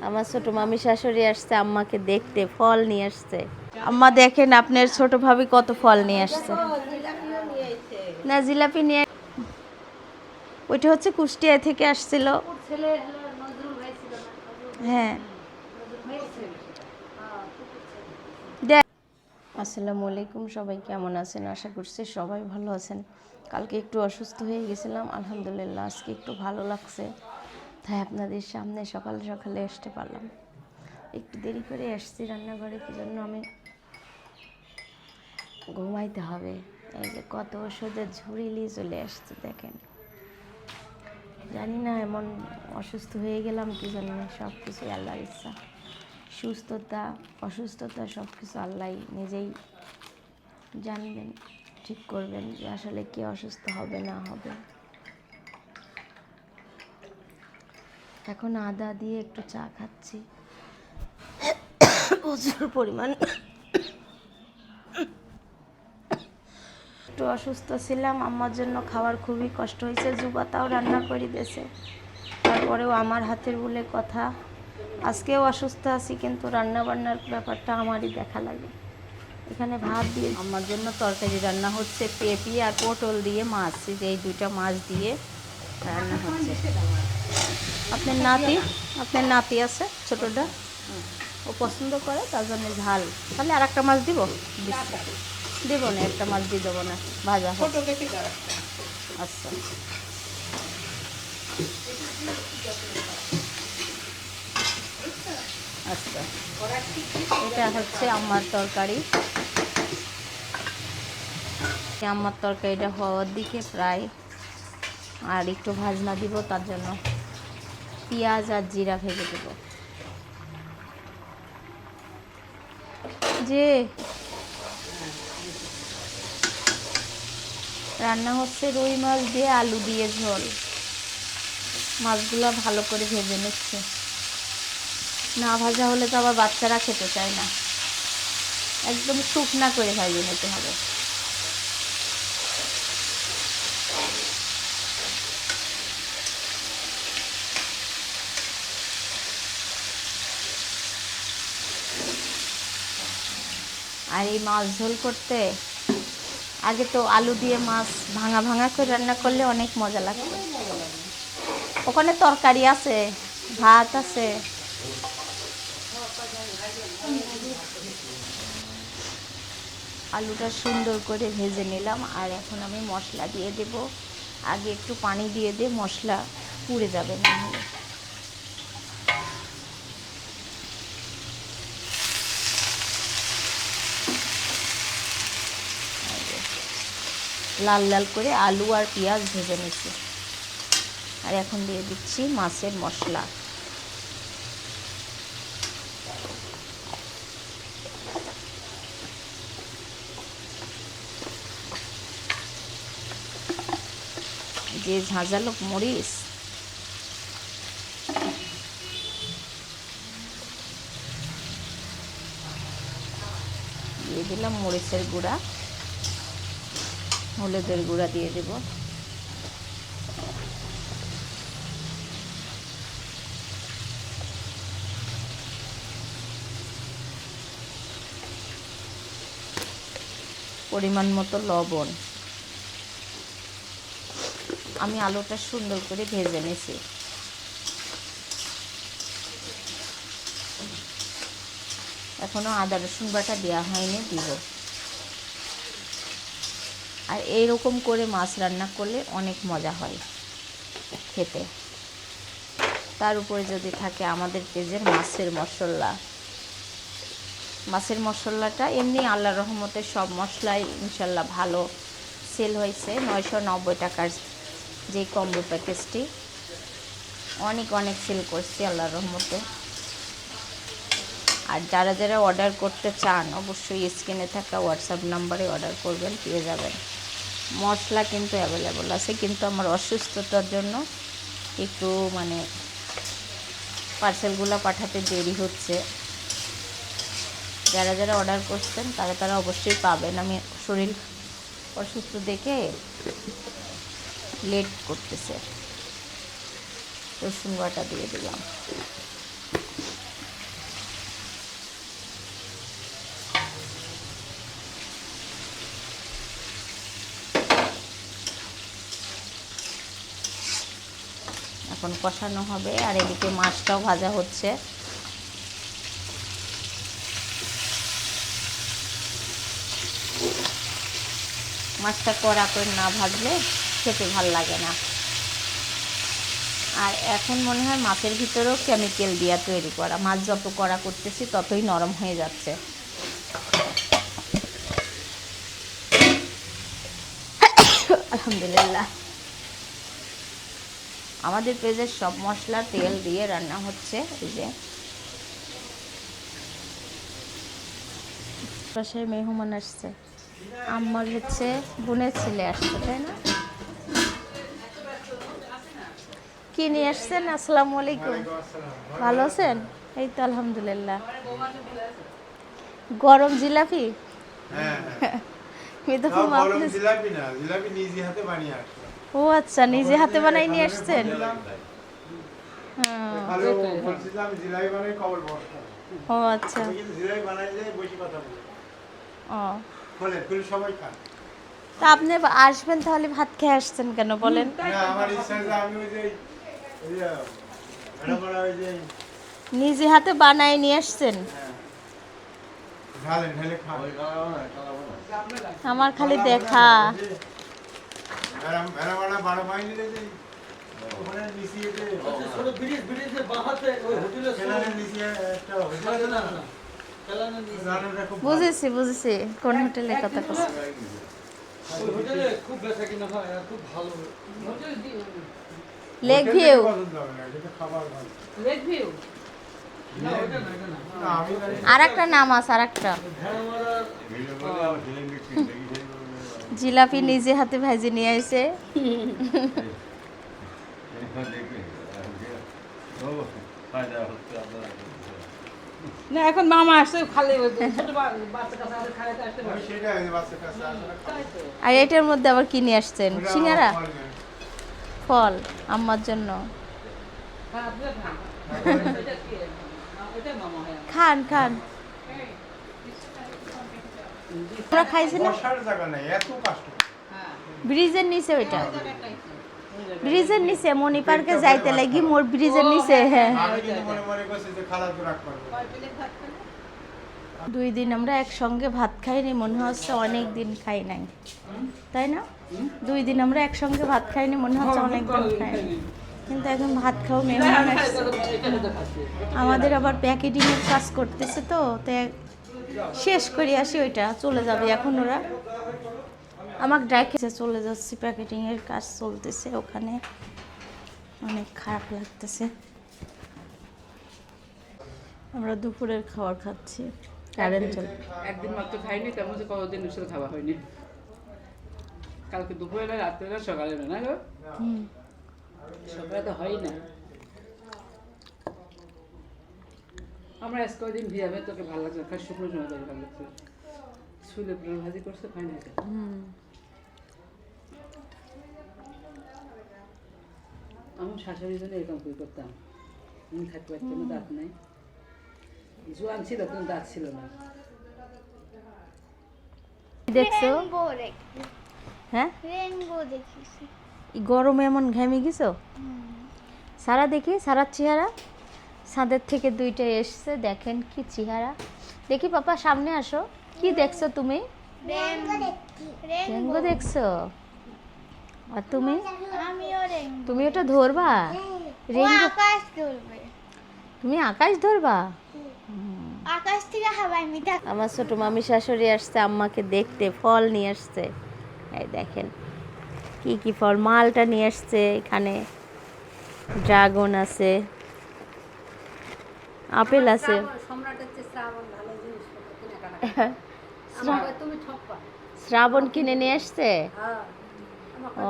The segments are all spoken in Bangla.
আমার ছোট মামি শাশুড়ি আসছে আম্মাকে দেখতে, ফল নিয়ে আসছে। আম্মা দেখেন আপনার ছোট ভাবি কত ফল নিয়ে আসছে। না জিলাপি নিয়ে, ওইটা হচ্ছে কুষ্টিয়া থেকে আসছিল। হ্যাঁ, আসসালামু আলাইকুম, সবাই কেমন আছেন? আশা করছি সবাই ভালো আছেন। কালকে একটু অসুস্থ হয়ে গেছিলাম, আলহামদুলিল্লাহ আজকে একটু ভালো লাগছে, তাই আপনাদের সামনে সকালে সকালে আসতে পারলাম। একটু দেরি করে আসছি রান্নাঘরে, কি জন্য আমি ঘুমাইতে হবে। এই যে কত ওষুধের ঝুড়ি নিয়ে চলে আসছে দেখেন। জানি না এমন অসুস্থ হয়ে গেলাম কি জন্য, সব কিছু আল্লাহর ইচ্ছা। সুস্থতা অসুস্থতা সব কিছু আল্লাহ নিজেই জানবেন, ঠিক করবেন যে আসলে কে অসুস্থ হবে না হবে। এখন আদা দিয়ে একটু চা খাচ্ছি, প্রচুর পরিমাণ একটু অসুস্থ ছিলাম, আমার জন্য খাওয়ার খুবই কষ্ট হয়েছে। জুবাতাও রান্না করে দিয়েছে, তারপরেও আমার হাতের বলে কথা, আজকেও অসুস্থ আছি, কিন্তু রান্না বান্নার ব্যাপারটা আমারই দেখা লাগে। এখানে ভাত দিয়ে আমার জন্য তরকারি রান্না হচ্ছে, পেঁপি আর পটল দিয়ে মাছ, এই দুইটা মাছ দিয়ে রান্না হচ্ছে। আপনার নাতি আছে ছোটটা, ও পছন্দ করে, তার জন্য ঝাল। তাহলে আর একটা মাছ দিব, দেব না, একটা মাছ দিয়ে দেবো না, ভাজা আচ্ছা। আচ্ছা, এটা হচ্ছে আমার তরকারি। আমার তরকারিটা হওয়ার দিকে প্রায়, আর একটু ভাজনা দিব, তার জন্য পেঁয়াজ আর জিরা ভেজে দেব। যে রান্না হচ্ছে রুই মাছ দিয়ে আলু দিয়ে ঝোল। মাছগুলো ভালো করে ভেজে নিচ্ছে, না ভাজা হলে তো আবার বাচ্চারা খেতে চায় না, একদম শুকনা করে ভেজে নিতে হবে। আর এই মাছ ঝোল করতে আগে তো আলু দিয়ে মাছ ভাঙা ভাঙা করে রান্না করলে অনেক মজা লাগতো। ওখানে তরকারি আছে, ভাত আছে। আলুটা সুন্দর করে ভেজে নিলাম, আর এখন আমি মশলা দিয়ে দেব। আগে একটু পানি দিয়ে দিয়ে মশলা পুড়ে যাবে না হলে। লাল লাল করে আলু আর পেঁয়াজ ভেজে নিচ্ছি, আর এখন দিয়ে দিচ্ছি মাছের মশলা। যে ঝাঁঝালো মরিচ, দিয়ে দিলাম মরিচের গুঁড়া, হলুদের গুঁড়া দিয়ে দেব। পরিমাণ মতো লবণ। আমি আলুটা সুন্দর করে ভেজে নিয়েছি। এখনো আদা রসুন বাটা দেওয়া হয়নি, দিব। আর এইরকম করে মাছ রান্না করলে অনেক মজা হয় খেতে। তার উপরে যদি থাকে আমাদের পেজের মাছের মশলা, মাছের মশলাটা এমনি আল্লাহর রহমতে সব মশলাই ইনশাল্লাহ ভালো সেল হয়েছে। 990 টাকার যে কম্বো প্যাকেজটি অনেক অনেক সেল করছে আল্লাহর রহমতে। আর যারা যারা অর্ডার করতে চান অবশ্যই স্ক্রিনে থাকা হোয়াটসঅ্যাপ নাম্বারে অর্ডার করবেন, পেয়ে যাবেন। মশলা কিন্তু অ্যাভেলেবল আছে, কিন্তু আমার অসুস্থতার জন্য একটু পার্সেলগুলো পাঠাতে দেরি হচ্ছে। যারা যারা অর্ডার করছেন তারা তারা অবশ্যই পাবেন। আমি শরীর অসুস্থ দেখে লেট করতেছে। রসুন বাটা দিয়ে দিলাম। এখন কষানো হবে। আর এদিকে মাছটাও ভাজা হচ্ছে। মাছটা কড়া করে না ভাজলে খেতে ভাল লাগে না। আর এখন মনে হয় মাছের ভিতরেও কেমিক্যাল দিয়ে তৈরি করা। মাছ যত কড়া করতেছি ততই নরম হয়ে যাচ্ছে। আলহামদুলিল্লাহ। আমাদের পেঁয়াজের সব মশলা তেল দিয়ে রান্না হচ্ছে। এই যে পাশে মেহমান আসছে, আমার হচ্ছে বোনের ছেলে আসছে, তাই না? কি নিয়ে আসছেন? আসসালামু আলাইকুম। ভালো আছেন? এই তো আলহামদুলিল্লাহ। গরম জিলাপি? ও আচ্ছা, নিজে হাতে বানাই নিয়ে আসছেন? ও আচ্ছা। তা আপনি আসবেন তাহলে ভাত খেয়ে আসছেন কেন বলেন? নিজে হাতে বানাই নিয়ে আসছেন? আমার খালি দেখা। বুঝেছি বুঝেছি, কোন হোটেলের কথা বলছেন। Lake view. আর একটা নাম আছে, আর একটা জিলাপি নিজে হাতে ভাজি নিয়ে আসে। না এখন মামা আসছে খালি আর এটার মধ্যে আবার কি নিয়ে আসছেন? সিঙ্গারা, ফল আম্মার জন্য। খান খান, তোরা খাইছি না? ব্রিজের নিচে, ওইটা ব্রিজের নিচে মনি পার্কে যাইতে লাগি মোর ব্রিজের নিচে। হ্যাঁ, 2 দিন আমরা একসঙ্গে ভাত খাইনি, মনে হচ্ছে অনেক দিন খাই নাই, তাই না? 2 দিন আমরা একসঙ্গে ভাত খাইনি, মনে হচ্ছে অনেক দিন খাইনি। কিন্তু এখন ভাত খাও মেহমান আসছে। আমাদের আবার প্যাকেটিংয়ের কাজ করতেছে, তো শেষ করে আসি, ওইটা চলে যাবে এখন। ওরা আমাকে ডাকেছে, চলে যাচ্ছি, প্যাকেটিংয়ের কাজ চলতেছে ওখানে, অনেক খারাপ লাগতেছে। আমরা দুপুরের খাবার খাচ্ছি, কারেন্ট চলে। একদিন মাত্র খাইনি, তেমন যে কতদিন সাথে খাওয়া হয়নি। কালকে দুপুরে না, রাত্রে না, সকালে না গো। সকালে তো হয় না। আমরা আজ কদিন ভিজাবে, তোকে ভালো লাগছে না, শুকনো সময় তোকে ভালো লাগছে। শুলে পুরো ভাজি করছে, খাই না। আমার শাশুড়ির জন্য এরকম করে করতাম। আমি থাকতে পারতাম না, দাঁত নাই। জোয়ান ছিল কিন্তু দাঁত ছিল না। দেখছো? হ্যাঁ, গরমে এমন ঘেমে গেছো। সারা দেখি, সারার চেহারা ছাদের থেকে 2টা এসছে, দেখেন কি চেহারা। দেখি পাপা, সামনে আসো। কি দেখছো তুমি? রেনবো দেখছো? আর তুমি? তুমি ওটা ধরবা? তুমি আকাশ ধরবা? আকাশ থেকে হাওয়ায় মিঠা। আমার ছোট মামি শাশুড়ি আসছে আম্মাকে দেখতে, ফল নিয়ে আসছে। এই দেখেন কি কি ফল, মালটা নিয়ে আসছে, এখানে ড্রাগন আছে, আপেল আছে। শ্রাবণ কিনে নিয়ে আসছে। ও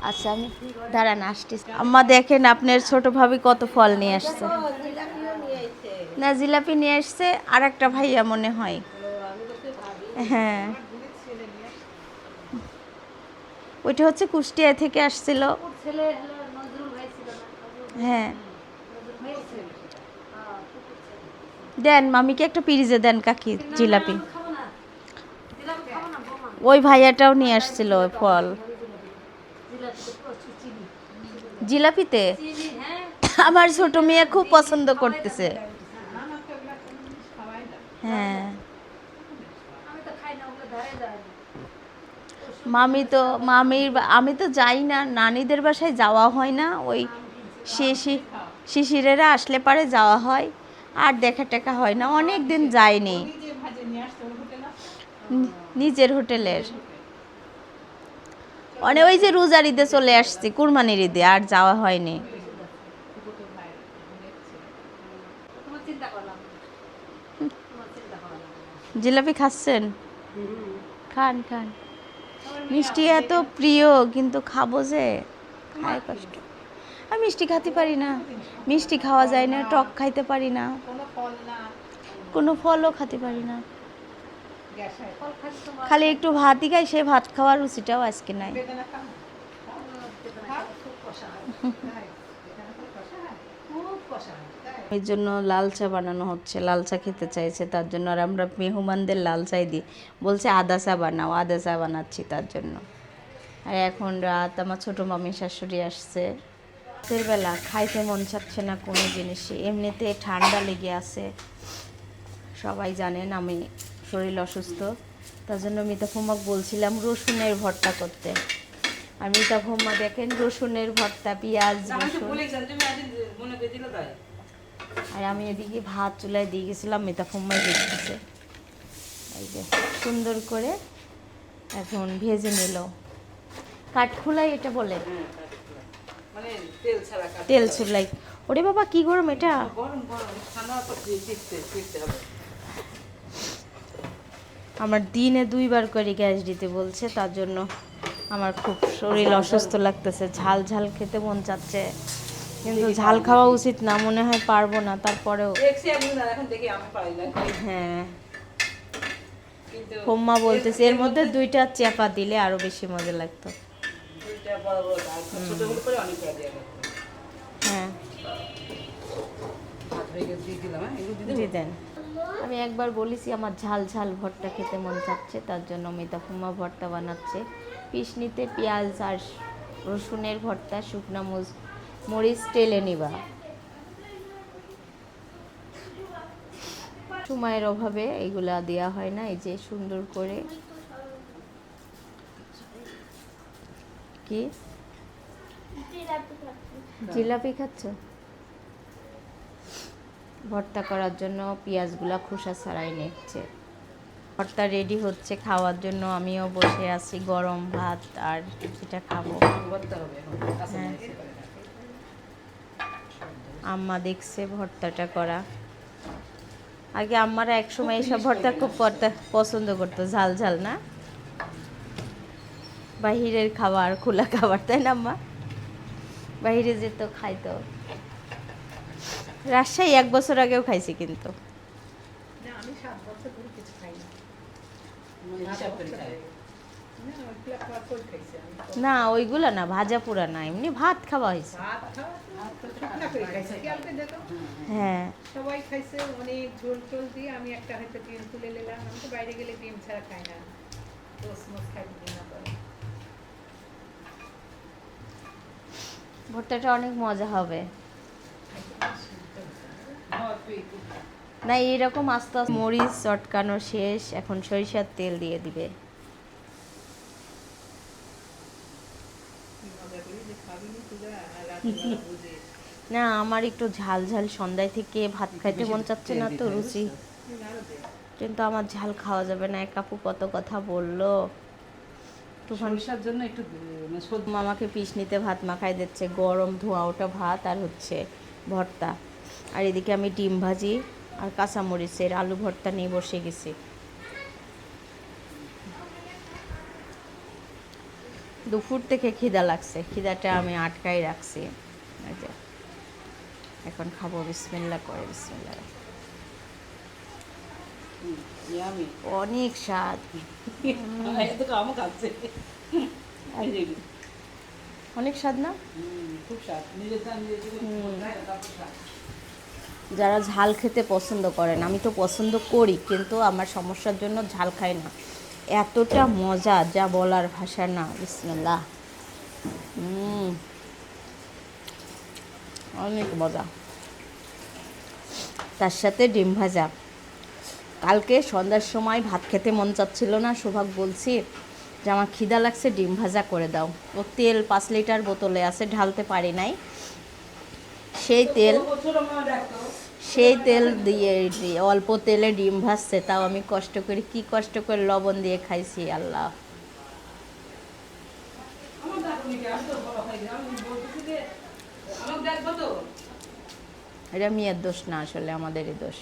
আচ্ছা, আমি দাঁড়ান আসতেছি। আম্মা দেখেন আপনার ছোট ভাবি কত ফল নিয়ে আসছে। না, জিলাপি নিয়ে আসছে, আর একটা ভাইয়া মনে হয়। হ্যাঁ, ওইটা হচ্ছে কুষ্টিয়া থেকে আসছিল। হ্যাঁ, দেন মামিকে একটা পিরিজে দেন কাকি জিলাপি। ওই ভাইয়াটাও নিয়ে আসছিল ফল। জিলাপিতে আমার ছোট মেয়ে খুব পছন্দ করতেছে। হ্যাঁ, আমি তো যাই না, নানিদের বাসায় যাওয়া হয় না। ওই শিশিরেরা আসলে পারে যাওয়া হয়, আর দেখা টেকা হয় না, অনেক দিন যায়নি। নিজের হোটেলের ওই যে রোজার ঈদে চলে আসছি, কুরবানির ঈদে আর যাওয়া হয়নি। জিলাপি খাচ্ছেন? খান খান, মিষ্টি এত প্রিয় কিন্তু খাবো যে খায় কষ্ট। আমি মিষ্টি খেতে পারি না, মিষ্টি খাওয়া যায় না, টক খাইতে পারি না, কোনো ফলও খেতে পারি না। খালি একটু ভাতই খাই, সে ভাত খাওয়ার রুচিটাও আজকে নাই। এই জন্য লাল চা বানানো হচ্ছে, লাল চা খেতে চাইছে তার জন্য। আর আমরা মেহমানদের লাল চাই দিই, বলছে আদা চা বানাও, আদা চা বানাচ্ছি তার জন্য। আর এখন রাত, আমার ছোটো মামি শাশুড়ি আসছে। রাতের বেলা খাইতে মন চাচ্ছে না কোনো জিনিসই, এমনিতে ঠান্ডা লেগে আছে, সবাই জানেন আমি শরীর অসুস্থ। তার জন্য মিতা ফুম্মাকে বলছিলাম রসুনের ভর্তা করতে। আর মিতা ফুম্মা দেখেন রসুনের ভর্তা, পেঁয়াজ রসুন। আর আমি এদিকে ভাত চুলায় দিয়ে গেছিলাম, মিতা ফুম্মাই দেখতেছে। এই যে সুন্দর করে এখন ভেজে নিল, কাঠখোলাই এটা বলে, মানে তেল ছাড়া তেল চুলাই। ওরে বাবা কি গরম এটা! গরম গরম ঠান্ডা পর দেখতে হবে। আমার দিনে 2 বার করে গ্যাস দিতে বলছে, তার জন্য আমার খুব শরীর অসুস্থ লাগতেছে। ঝাল ঝাল খেতে মন চাচ্ছে, কিন্তু ঝাল খাওয়া উচিত না, মনে হয় পারবো না। তারপরেও এখন দেখি আমি পারি না। হ্যাঁ, ফুম্মা বলতেছে এর মধ্যে 2টা চেপা দিলে আরো বেশি মজা লাগতো। দুইটা বড় বড় ছোটগুলো করে অনেক করে দিয়ে হ্যাঁ, ভাত হয়ে গেছে দিয়ে দিলাম। হ্যাঁ, এগুলো দিয়ে দিয়ে দেন। আমি একবার বলেছি আমার ঝাল ঝাল ভর্তা খেতে মন চাচ্ছে, তার জন্য মিতা ফুম্মা ভর্তা বানাচ্ছে। পিসনিতে পেঁয়াজ আর রসুনের ভর্তা, শুকনা মরিচ টেলে নিবা। সময়ের অভাবে এইগুলা দেওয়া হয় না। এই যে সুন্দর করে কি জিলাপি খাচ্ছ? ভর্তা করার জন্য পেঁয়াজগুলা খোসা ছাড়াই নিচ্ছে। ভর্তা রেডি হচ্ছে, খাওয়ার জন্য আমিও বসে আছি। গরম ভাত আর এটা খাবো। করতে হবে এখন। হ্যাঁ, আম্মা দেখছে ভর্তাটা করা। আগে আম্মারা একসময় এইসব ভর্তা খুব পছন্দ করতো, ঝাল ঝাল না, বাহিরের খাবার, খোলা খাবার, তাই না আম্মা? বাহিরে যেত, খাইতো। রাজশাহী 1 বছর আগেও খাইছি কিন্তু। না, আমি 7 বছর ধরে কিছু খাই না। হিসাব করে খাই। না, ওইগুলা খাওয়ার পর খাইছি আমি। না ওইগুলা না, ভাজা পুরা না, এমনি ভাত খাওয়া হয়েছে। ভাত খাওয়া তো শুকনা করে খাইছি। খেয়ালকে দেখো, হ্যাঁ, সবাই খাইছে অনেক ঝোল টোল দিয়ে, আমি একটা হয়তো ডিম তুলে নিলাম। আমি তো বাইরে গেলে ডিম ছাড়া খাই না, রোজ মোজ খাই না করে। ভর্তাটা অনেক মজা হবে। হ্যাঁ, তুই না এইরকম আস্তে আস্তে মরিচ চটকানো শেষ, এখন সরিষার তেল দিয়ে দিবে। কি মজা করি যে খাবিনি তুলা, আর রাতের বুঝে না আমার একটু ঝাল ঝাল, সন্ধ্যায় থেকে ভাত খাইতে মন চাচ্ছে না তো, রুচি। আরো দে। কিন্তু আমার ঝাল খাওয়া যাবে না। এক আপু কত কথা বললো। তুফান সরিষার জন্য একটু মানে মামাকে পিসনিতে ভাত মাখাই দিচ্ছে, গরম ধোঁয়া ওটা ভাত আর হচ্ছে ভর্তা। আর এদিকে আমি ডিম ভাজি আর কাঁচামরিচের আলু ভর্তা নিয়ে বসে গেছি। দুপুর থেকে খিদা লাগছে, খিদাটা আমি আটকাই রাখছি। এই যে এখন খাবো, বিসমিল্লাহ করে, বিসমিল্লাহ। ইয়ামি। অনেক স্বাদ, এই তো আমও খাচ্ছে। এই যে, অনেক স্বাদ না? খুব স্বাদ। নিজের দাম নিজে যদি খায়, তারপর স্বাদ। যারা ঝাল খেতে পছন্দ করেন, আমি তো পছন্দ করি কিন্তু আমার সমস্যার জন্য ঝাল খাই না। এতটা মজা যা বলার ভাষা না। বিসমিল্লাহ। অনেক মজা, তার সাথে ডিম ভাজা। কালকে সন্ধ্যার সময় ভাত খেতে মন চাচ্ছিল না, সোভাগ বলছি যে আমার খিদা লাগছে, ডিম ভাজা করে দাও। ও তেল 5 লিটার বোতলে আছে, ঢালতে পারি নাই। সেই তেল দিয়ে অল্প তেলে ডিম ভাজছে, তাও আমি কষ্ট করে, কি কষ্ট করে লবণ দিয়ে খাইছি আল্লাহ। এটা মেয়ের দোষ না, আসলে আমাদেরই দোষ।